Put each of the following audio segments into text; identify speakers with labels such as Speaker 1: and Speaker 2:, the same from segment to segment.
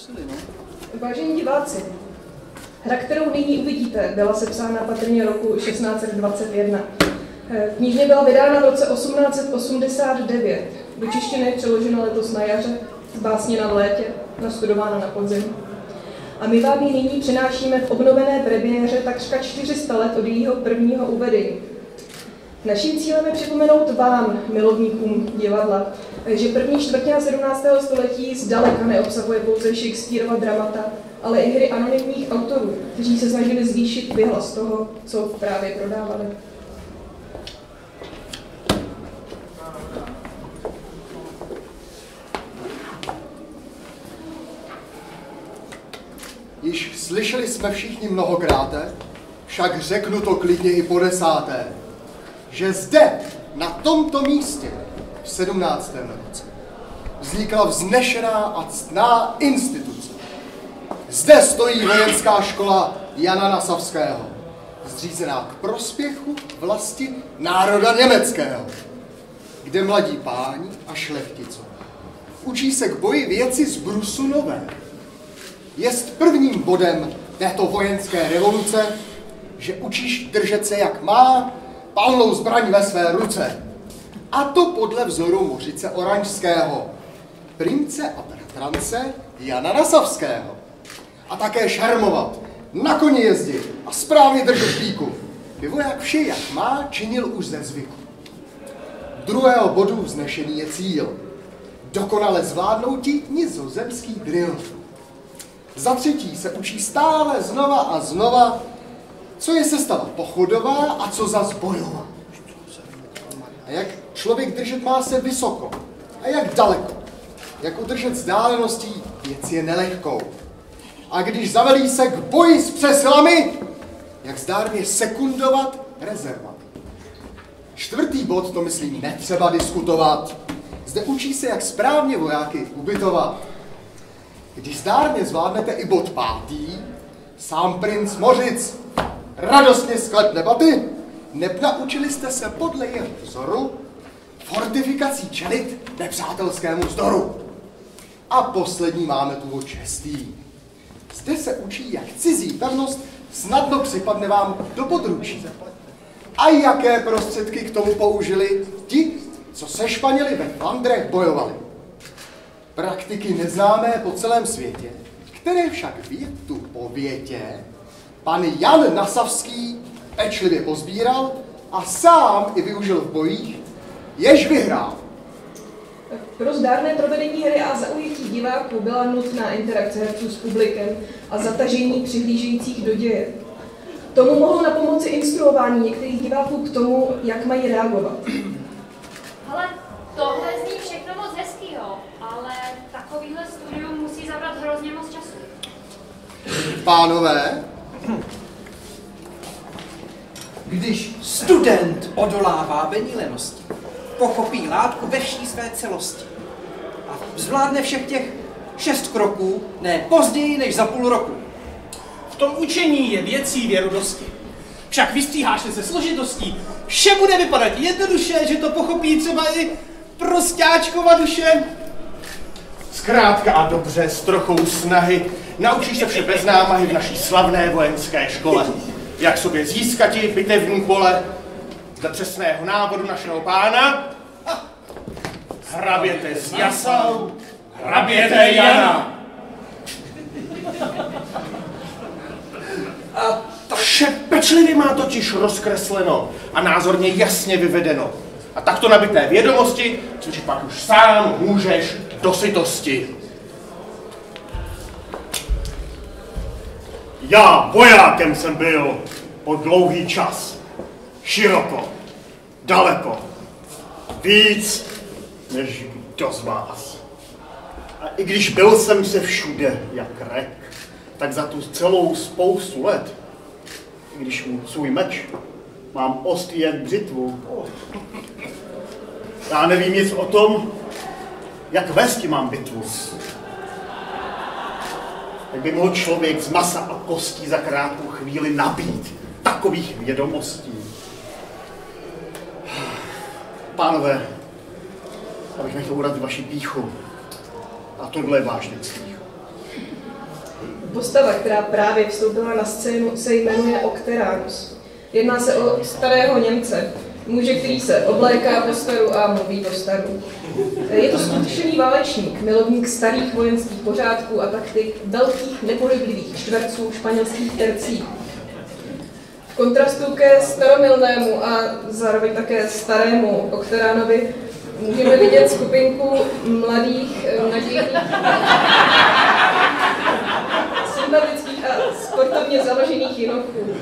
Speaker 1: prosili, no.
Speaker 2: Vážení diváci, hra, kterou nyní uvidíte, byla sepsána patrně roku 1621. Knižně byla vydána v roce 1889. Do češtiny přeložena letos na jaře, zbásněna v létě, nastudována na podzim. A my vám ji nyní přinášíme v obnovené premiéře takřka 400 let od jejího prvního uvedení. Naším cílem je připomenout vám, milovníkům divadla, že první čtvrtina 17. století zdaleka neobsahuje pouze Shakespeareova dramata, ale i hry anonymních autorů, kteří se snažili zvýšit vyhlas toho, co právě prodávali.
Speaker 3: Již slyšeli jsme všichni mnohokrát, však řeknu to klidně i po desáté, že zde, na tomto místě, v 17. roce, vznikla vznešená a ctná instituce. Zde stojí vojenská škola Jana Nasavského, zřízená k prospěchu vlasti národa německého, kde mladí páni a šlechticové učí se k boji věci z brusu nové. Jest prvním bodem této vojenské revoluce, že učíš držet se jak má, palnou zbraň ve své ruce. A to podle vzoru Mořice Oranžského, prince a bratrance Jana Nasavského. A také šarmovat, na koni jezdit a správně držet píku. By voják vše jak má činil už ze zvyku. Druhého bodu vznešený je cíl. Dokonale zvládnouti nizozemský drill. Za třetí se učí stále znova a znova, co je sestava pochodová a co zas bojová. A jak člověk držet má se vysoko a jak daleko. Jak udržet vzdáleností věc je nelehkou. A když zavelí se k boji s přesilami, jak zdárně sekundovat rezervat. Čtvrtý bod, to myslím, netřeba diskutovat. Zde učí se, jak správně vojáky ubytovat. Když zdárně zvládnete i bod pátý, sám princ Mořic radostně sklepne baty, neb naučili jste se podle jeho vzoru fortifikací čelit nepřátelskému vzdoru. A poslední máme tu bod šestý. Zde se učí, jak cizí pevnost snadno připadne vám do područí. A jaké prostředky k tomu použili ti, co se Španěli ve Flandrech bojovali. Praktiky neznámé po celém světě, které však větu po větě pan Jan Nasavský pečlivě pozbíral a sám i využil v bojích, jež vyhrál.
Speaker 2: Pro zdárné provedení hry a zaujetí diváků byla nutná interakce herců s publikem a zatažení přihlížejících do děje. Tomu mohlo napomoci instruování některých diváků k tomu, jak mají reagovat.
Speaker 4: Ale tohle zní všechno moc hezkýho, ale takovýhle studium musí zabrat hrozně moc času.
Speaker 3: Pánové,
Speaker 5: když student odolává benílenosti, pochopí látku ve vší své celosti a zvládne všech těch 6 kroků, ne později než za půl roku.
Speaker 6: V tom učení je věcí věrudosti. Však vystříháš se složitostí, vše bude vypadat jednoduše, že to pochopí třeba i prostáčkova duše.
Speaker 7: Zkrátka a dobře, s trochou snahy, naučíš se vše bez námahy v naší slavné vojenské škole. Jak sobě získati bitevní pole, dle přesného návodu našeho pána, hraběte z Jasau, hraběte Jana. Vše pečlivě má totiž rozkresleno a názorně jasně vyvedeno. A takto nabité vědomosti cvičit pak už sám můžeš do sytosti. Já vojákem jsem byl po dlouhý čas. Široko, daleko, víc než kdo z vás. A i když byl jsem se všude jak rek, tak za tu celou spoustu let, i když mu svůj meč mám ostrý jak břitvu, já nevím nic o tom, jak vesti mám bitvu. Jak by mohl člověk z masa a kostí za krátkou chvíli nabít takových vědomostí. Pánové, abych nechtěl urazit vaši pýchu, a tohle je vážně cíl.
Speaker 2: Postava, která právě vstoupila na scénu, se jmenuje Octeranus. Jedná se o starého Němce, muže, který se obléká po staru a mluví po staru. Je to skutečný válečník, milovník starých vojenských pořádků a taktik velkých nepohyblivých čtverců španělských tercí. V kontrastu ke staromilnému a zároveň také starému Octeranovi můžeme vidět skupinku mladých, nadějných, sympatických a sportovně založených jinochů.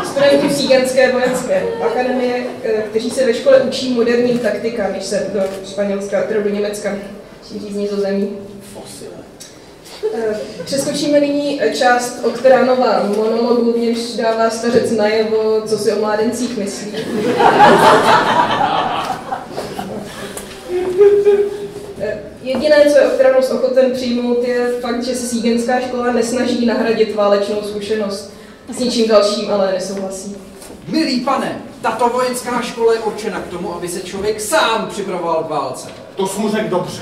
Speaker 2: Studenti Sígenské vojenské akademie, kteří se ve škole učí moderním taktikám, když se do Španělska, teda do Německa šíří z Nizozemí. Přeskočíme nyní část Octeranova monologu, v němž dává stařec najevo, co si o mládencích myslí. Jediné, co je Octeranus ochoten přijmout, je fakt, že se Sígenská škola nesnaží nahradit válečnou zkušenost. S ničím dalším ale nesouhlasí.
Speaker 5: Milý pane, tato vojenská škola je určena k tomu, aby se člověk sám připravoval k válce.
Speaker 7: To jsi mu řekl dobře.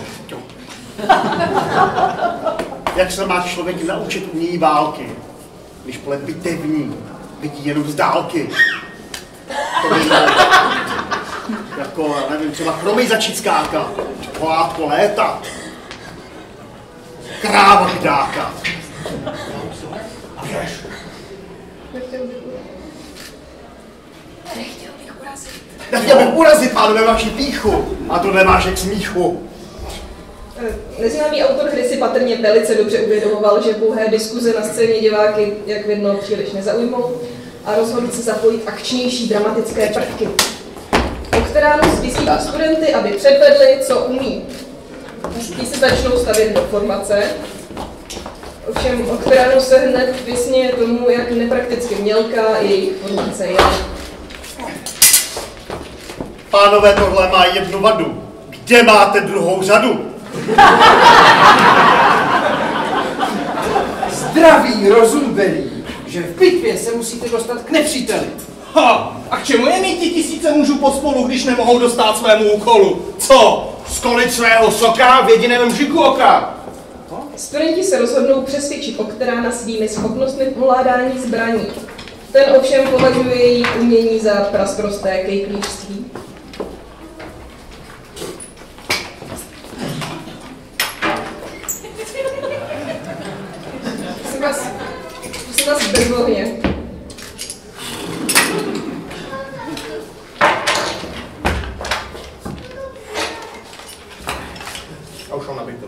Speaker 7: Jak se má člověk naučit umění války, když pole bitevní vidí jenom z dálky? To by jako, nevím, třeba chromej začít skákat, pohádko létat, kráva vydákat. Běž. Nechtěl bych urazit, pánové, vaši pýchu, a to nemáš jak smíchu.
Speaker 2: Neznámý autor hry si patrně velice dobře uvědomoval, že pouhé diskuze na scéně diváky, jak vidno, příliš nezaujmou a rozhodl se zapojit akčnější dramatické prvky. Octeranus vyzývá studenty, aby předvedli, co umí. Ti se začnou stavět do formace. Ovšem Octeranus se hned vysměje tomu, jak neprakticky mělká jejich formace je.
Speaker 7: Pánové, tohle má jednu vadu. Kde máte druhou řadu?
Speaker 5: Zdravý rozum velí, že v bitvě se musíte dostat k nepříteli.
Speaker 6: Ha! A k čemu je mít ti tisíce mužů pospolu, když nemohou dostat svému úkolu? Co?
Speaker 7: Skolit svého soka v jediném mžiku oka.
Speaker 2: Studenti se rozhodnou přesvědčit Octerana svými schopnostmi v ovládání zbraní. Ten ovšem považuje jejich umění za prasprosté kejklířství. Prosím vás bezvolně.
Speaker 7: A už mám nabito.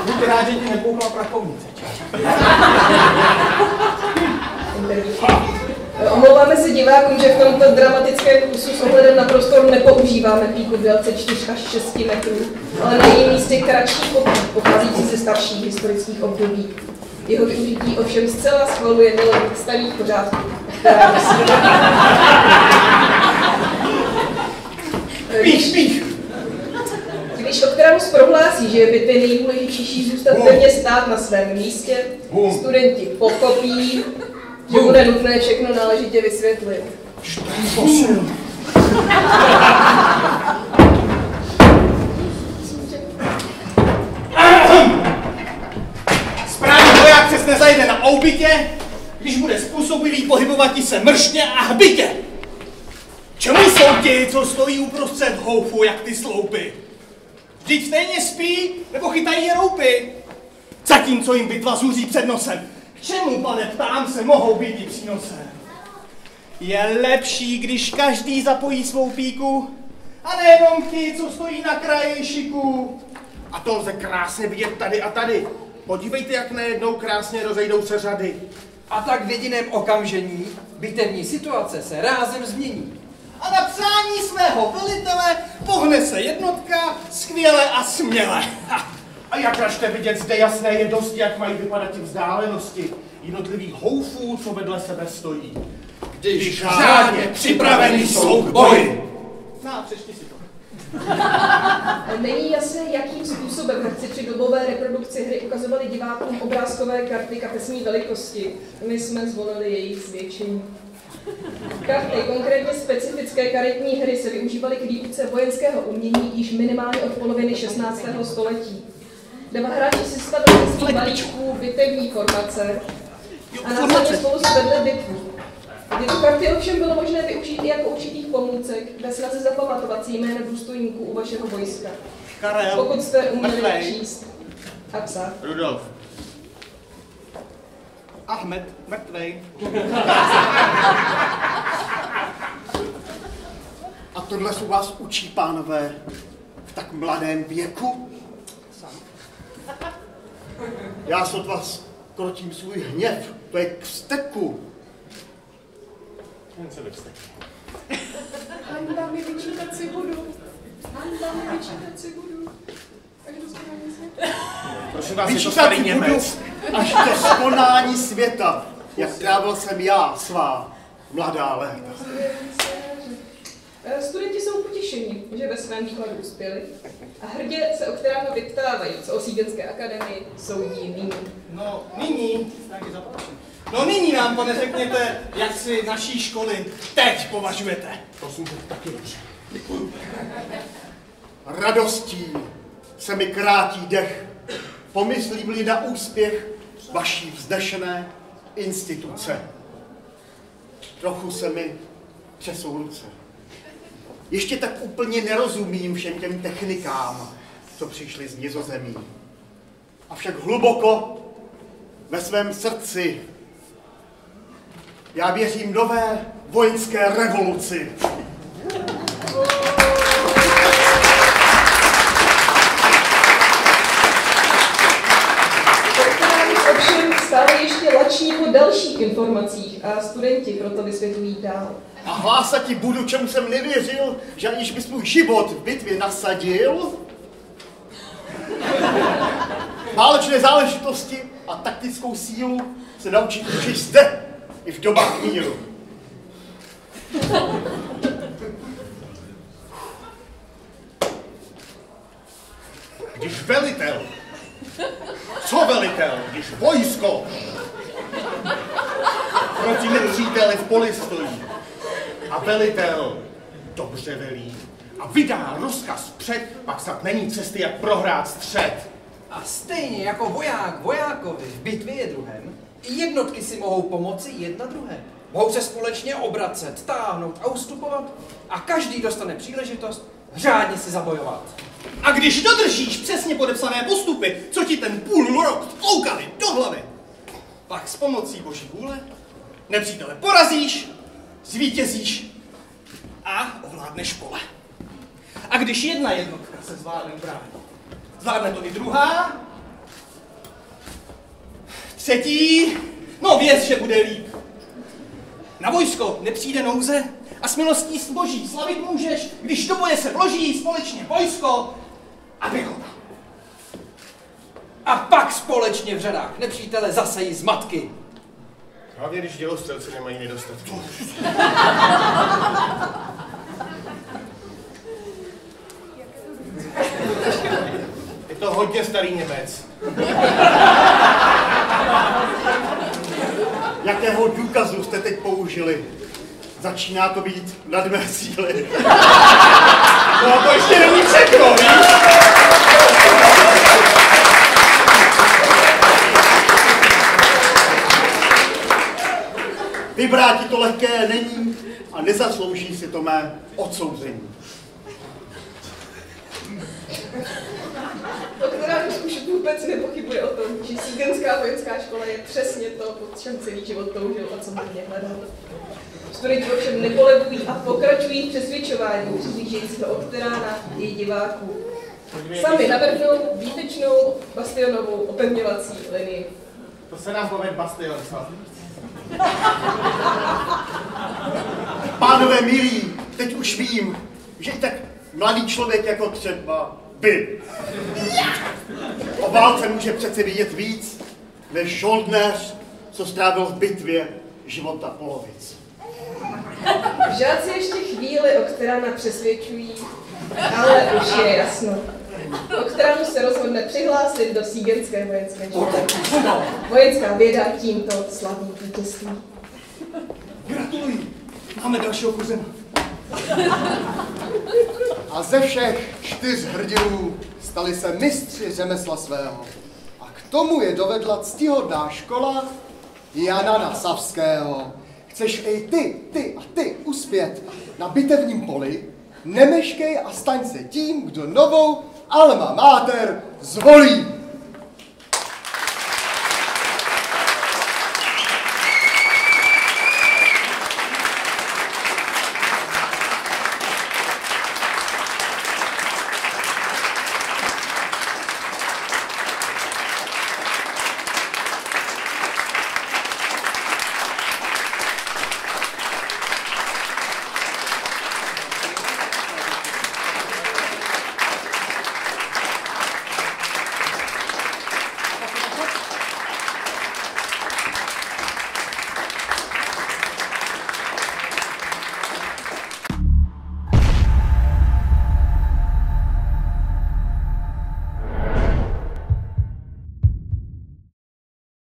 Speaker 6: Buď rád, že ti nepoukla prakovnice.
Speaker 2: Omlouváme se divákům, že v tomto dramatickém kusu s ohledem na prostor nepoužíváme píku v délce 4 až 6 metrů, ale na jejím místě kratší kopí, pocházející ze starších historických období. Jeho využití ovšem zcela schvaluje milovník starých pořádků, která
Speaker 6: Pích!
Speaker 2: Když Octeranus prohlásí, že je bitvě nejdůležitější zůstat pevně stát na svém místě, studenti pochopí, že bude nutné všechno náležitě vysvětlit.
Speaker 6: Správný voják přes nezajde na oubitě, když bude způsobilý pohybovat se mrštně a hbitě. Čemu jsou ti, co stojí uprostřed houfu, jak ty sloupy? Vždyť stejně spí, nebo chytají je roupy. Zatímco jim bitva zuří před nosem. K čemu, pane, ptám se, mohou být i přínosem? Je lepší, když každý zapojí svou píku, a nejenom ti, co stojí na kraji šiku.
Speaker 7: A to lze krásně vidět tady a tady. Podívejte, jak najednou krásně rozejdou se řady.
Speaker 5: A tak v jediném okamžení bitevní situace se rázem změní.
Speaker 6: A na přání svého velitele pohne se jednotka skvěle a směle.
Speaker 7: A jak ražte vidět, zde jasné je dost, jak mají vypadat ty vzdálenosti jednotlivých houfů, co vedle sebe stojí. Když řádně připraveni jsou k boji.
Speaker 6: No, přečti si to.
Speaker 2: Není jasné, jakým způsobem způsobem herci při dobové reprodukci hry ukazovali divákům obrázkové karty kapesní velikosti. My jsme zvolili jejich zvětšení. Karty, konkrétně specifické karetní hry, se využívaly k výuce vojenského umění již minimálně od poloviny 16. století. Dva hráči si stavili ze svých balíčků bitevní formace a následně spolu svedli bitvu. Tyto karty ovšem bylo možné využít i jako určitých pomůcek ve snaze zapamatovat si jména důstojníků u vašeho vojska.
Speaker 6: Karel,
Speaker 2: pokud jste uměli
Speaker 6: mrtvej.
Speaker 2: číst a psát.
Speaker 6: Rudolf. Ahmed, mrtvej.
Speaker 3: A tohle se vás učí, pánové, v tak mladém věku? Já se od vás krotím svůj hněv, to je k vzteku.
Speaker 2: Hanba mi vyčítat si budu. Hanba mi vyčítat si budu. Až do skonání světa.
Speaker 6: Prosím vás, je to
Speaker 3: Vyčítat
Speaker 6: starý
Speaker 3: si budu
Speaker 6: Němec.
Speaker 3: až ke skonání světa, jak trávil jsem já svá mladá léta.
Speaker 2: Studenti jsou potěšeni, že ve svém výkladu uspěli a hrdě se o kterého vyptávají, co o Sígenské akademii soudí nyní.
Speaker 6: No nyní nám, pane, řekněte, jak si naší školy teď považujete.
Speaker 3: Prosím, taky dobře. Radostí se mi krátí dech, pomyslím-li na úspěch vaší vznešené instituce. Trochu se mi třesou ruce. Ještě tak úplně nerozumím všem těm technikám, co přišly z Nizozemí. Avšak hluboko ve svém srdci já věřím nové vojenské revoluci.
Speaker 2: Ovšem stále ještě lační po dalších informacích a studenti proto vysvětlují dál.
Speaker 3: A hlásat ti budu, čemu jsem nevěřil, že aniž bys můj život v bitvě nasadil. Válečné záležitosti a taktickou sílu se naučit můžeš zde, i v dobách míru.
Speaker 6: Když velitel, co velitel, když vojsko proti nepříteli v poli stojí a velitel dobře velí a vydá rozkaz před, pak snad není cesty, jak prohrát střet.
Speaker 5: A stejně jako voják vojákovi v bitvě je druhem, i jednotky si mohou pomoci jedna druhé. Mohou se společně obracet, táhnout a ustupovat a každý dostane příležitost řádně si zabojovat.
Speaker 6: A když dodržíš přesně podepsané postupy, co ti ten půl rok tloukali do hlavy, pak s pomocí boží vůle nepřítele porazíš, zvítězíš a ovládneš pole. A když jedna jednotka se zvládne bránit, zvládne to i druhá, třetí, no věř, že bude líp. Na vojsko nepřijde nouze a s milostí boží slavit můžeš, když do boje se vloží společně vojsko a pěchota.
Speaker 5: A pak společně v řadách nepřítele zasejí zmatky.
Speaker 6: Hlavně, když dělostřelci nemají nedostatky. Je to hodně starý Němec.
Speaker 3: Jakého důkazu jste teď použili? Začíná to být nad mé síly.
Speaker 6: No to ještě není všechno, víš?
Speaker 3: Vybráti to lehké není a nezaslouží si to mé odsouzení.
Speaker 2: Doktorát už vůbec nepochybuje o tom, že Sígenská vojenská škola je přesně to, po čem celý život toužil a co marně hledal. Studenti ovšem nepolevují a pokračují v přesvědčování přihlížejícího Okterána i diváků. Sami navrhnou výtečnou bastionovou opevňovací linii.
Speaker 6: To se nám povede bastion, co?
Speaker 3: Pánové milí, teď už vím, že i tak mladý člověk jako třeba vy o válce může přece vidět víc, než žoldnéř, co strávil v bitvě života polovic.
Speaker 2: Žáci ještě chvíli Okterána přesvědčují, ale už je jasno. o kterém se rozhodne přihlásit do Siegerské vojenské školy. Vojenská věda tímto slaví vítězství.
Speaker 6: Gratuluji, máme dalšího kuzena.
Speaker 3: A ze všech 4 hrdinů stali se mistři řemesla svého. A k tomu je dovedla ctihodná škola Jana Nasavského. Chceš i ty uspět na bitevním poli? Nemeškej a staň se tím, kdo novou alma mater zvolí.